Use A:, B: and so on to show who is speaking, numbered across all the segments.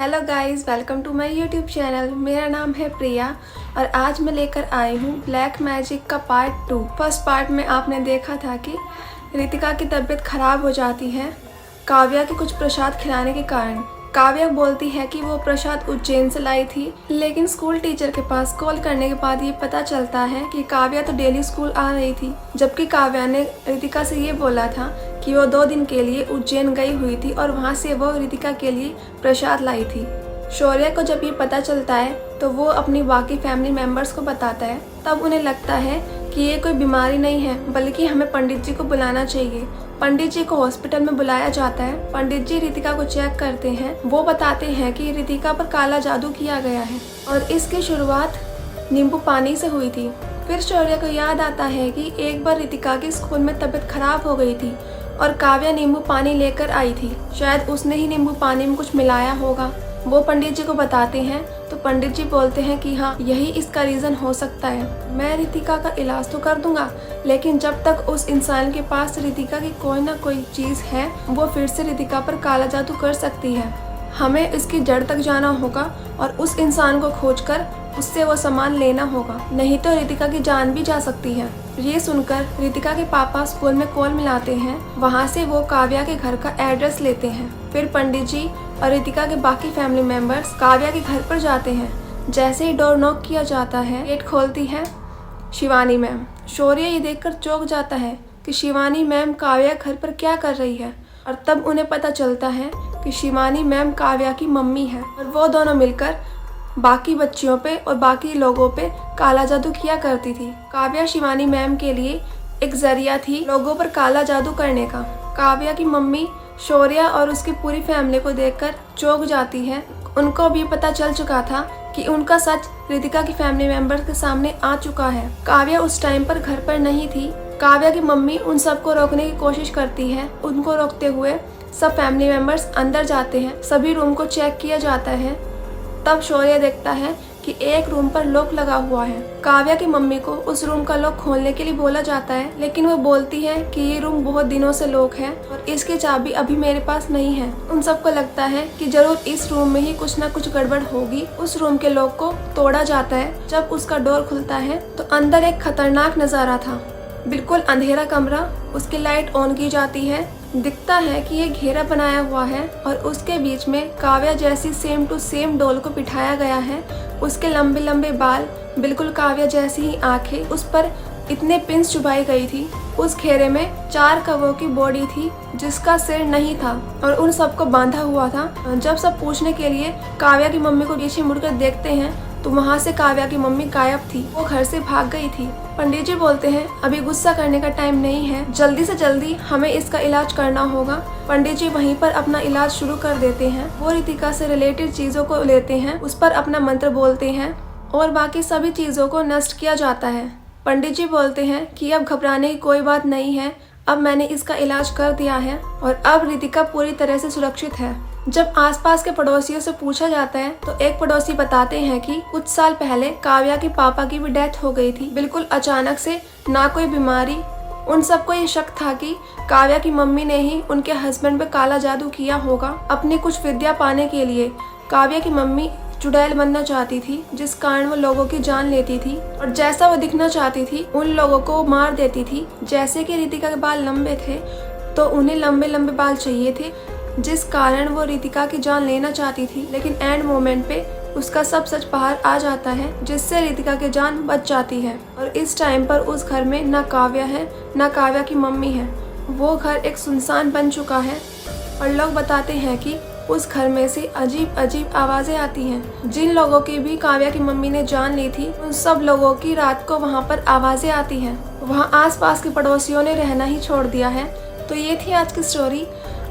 A: Hello guys, welcome to my YouTube channel. मेरा नाम है प्रिया और आज मैं लेकर आई हूँ ब्लैक मैजिक का पार्ट 2। फर्स्ट पार्ट में आपने देखा था कि रितिका की तबीयत खराब हो जाती है काव्या के कुछ प्रसाद खिलाने के कारण। काव्या बोलती है कि वो प्रसाद उज्जैन से लाई थी, लेकिन स्कूल टीचर के पास कॉल करने के बाद ये पता चलता है कि काव्या तो डेली स्कूल आ रही थी, जबकि काव्या ने रितिका से ये बोला था कि वो 2 दिन के लिए उज्जैन गई हुई थी और वहाँ से वो रितिका के लिए प्रसाद लाई थी। शौर्य को जब ये पता चलता है तो वो अपनी बाकी फैमिली मेम्बर्स को बताता है। तब उन्हें लगता है कि ये कोई बीमारी नहीं है, बल्कि हमें पंडित जी को बुलाना चाहिए। पंडित जी को हॉस्पिटल में बुलाया जाता है। पंडित जी रितिका को चेक करते हैं। वो बताते हैं कि रितिका पर काला जादू किया गया है और इसकी शुरुआत नींबू पानी से हुई थी। फिर शौर्य को याद आता है कि एक बार रितिका की स्कूल में तबीयत खराब हो गई थी और काव्या नींबू पानी लेकर आई थी। शायद उसने ही नींबू पानी में कुछ मिलाया होगा। वो पंडित जी को बताते हैं तो पंडित जी बोलते हैं कि हाँ, यही इसका रीज़न हो सकता है। मैं रितिका का इलाज तो कर दूंगा, लेकिन जब तक उस इंसान के पास रितिका की कोई ना कोई चीज़ है, वो फिर से रितिका पर काला जादू कर सकती है। हमें इसकी जड़ तक जाना होगा और उस इंसान को खोजकर उससे वो सामान लेना होगा, नहीं तो रितिका की जान भी जा सकती है। ये सुनकर रितिका के पापा स्कूल में कॉल मिलाते हैं। वहाँ से वो काव्या के घर का एड्रेस लेते हैं। फिर पंडित जी और रितिका के बाकी फैमिली मेंबर्स काव्या के घर पर जाते हैं। जैसे ही डोर नॉक किया जाता है, गेट खोलती है शिवानी मैम। शौर्य ये देखकर चौंक जाता है कि शिवानी मैम काव्या घर पर क्या कर रही है, और तब उन्हें पता चलता है कि शिवानी मैम काव्या की मम्मी है और वो दोनों मिलकर बाकी बच्चियों पे और बाकी लोगों पे काला जादू किया करती थी। काव्या शिवानी मैम के लिए एक जरिया थी लोगों पर काला जादू करने का। काव्या की मम्मी शौर्य और उसकी पूरी फैमिली को देखकर चौंक जाती है। उनको भी पता चल चुका था कि उनका सच रितिका की फैमिली मेंबर्स के सामने आ चुका है। काव्या उस टाइम पर घर पर नहीं थी। काव्या की मम्मी उन सबको रोकने की कोशिश करती है। उनको रोकते हुए सब फैमिली मेंबर्स अंदर जाते हैं। सभी रूम को चेक किया जाता है। तब शौर्य देखता है कि एक रूम पर लॉक लगा हुआ है। काव्या की मम्मी को उस रूम का लॉक खोलने के लिए बोला जाता है, लेकिन वो बोलती है कि ये रूम बहुत दिनों से लॉक है और इसकी चाबी अभी मेरे पास नहीं है। उन सबको लगता है कि जरूर इस रूम में ही कुछ ना कुछ गड़बड़ होगी। उस रूम के लॉक को तोड़ा जाता है। जब उसका डोर खुलता है तो अंदर एक खतरनाक नजारा था। बिल्कुल अंधेरा कमरा, उसकी लाइट ऑन की जाती है। दिखता है कि ये घेरा बनाया हुआ है और उसके बीच में काव्या जैसी सेम टू सेम डॉल को बिठाया गया है। उसके लंबे लंबे बाल, बिल्कुल काव्या जैसी ही आंखें, उस पर इतने पिंस चुभाई गई थी। उस घेरे में 4 कौवों की बॉडी थी जिसका सिर नहीं था और उन सबको बांधा हुआ था। जब सब पूछने के लिए काव्या की मम्मी को पीछे मुड़कर देखते हैं तो वहाँ से काव्या की मम्मी गायब थी। वो घर से भाग गई थी। पंडित जी बोलते हैं अभी गुस्सा करने का टाइम नहीं है, जल्दी से जल्दी हमें इसका इलाज करना होगा। पंडित जी वहीं पर अपना इलाज शुरू कर देते हैं। वो रितिका से रिलेटेड चीजों को लेते हैं, उस पर अपना मंत्र बोलते हैं और बाकी सभी चीजों को नष्ट किया जाता है। पंडित जी बोलते हैं कि अब घबराने की कोई बात नहीं है, अब मैंने इसका इलाज कर दिया है और अब रितिका पूरी तरह से सुरक्षित है। जब आसपास के पड़ोसियों से पूछा जाता है तो एक पड़ोसी बताते हैं कि कुछ साल पहले काव्या के पापा की भी डेथ हो गई थी, बिल्कुल अचानक से, ना कोई बीमारी। उन सबको ये शक था कि काव्या की मम्मी ने ही उनके हस्बैंड पे काला जादू किया होगा। अपनी कुछ विद्या पाने के लिए काव्या की मम्मी चुड़ैल बनना चाहती थी, जिस कारण वो लोगों की जान लेती थी और जैसा वो दिखना चाहती थी उन लोगों को मार देती थी। जैसे कि रितिका के बाल लंबे थे तो उन्हें लंबे लंबे बाल चाहिए थे, जिस कारण वो रितिका की जान लेना चाहती थी। लेकिन एंड मोमेंट पे उसका सब सच बाहर आ जाता है, जिससे रितिका की जान बच जाती है। और इस टाइम पर उस घर में ना काव्या है ना काव्या की मम्मी है। वो घर एक सुनसान बन चुका है और लोग बताते हैं कि उस घर में से अजीब अजीब आवाजें आती हैं। जिन लोगों की भी काव्या की मम्मी ने जान ली थी, उन सब लोगों की रात को वहाँ पर आवाजें आती हैं। वहाँ आसपास के पड़ोसियों ने रहना ही छोड़ दिया है। तो ये थी आज की स्टोरी।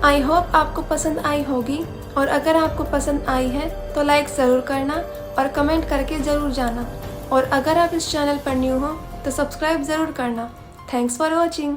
A: आई होप आपको पसंद आई होगी, और अगर आपको पसंद आई है तो लाइक ज़रूर करना और कमेंट करके ज़रूर जाना। और अगर आप इस चैनल पर न्यू हो तो सब्सक्राइब ज़रूर करना। Thanks for watching.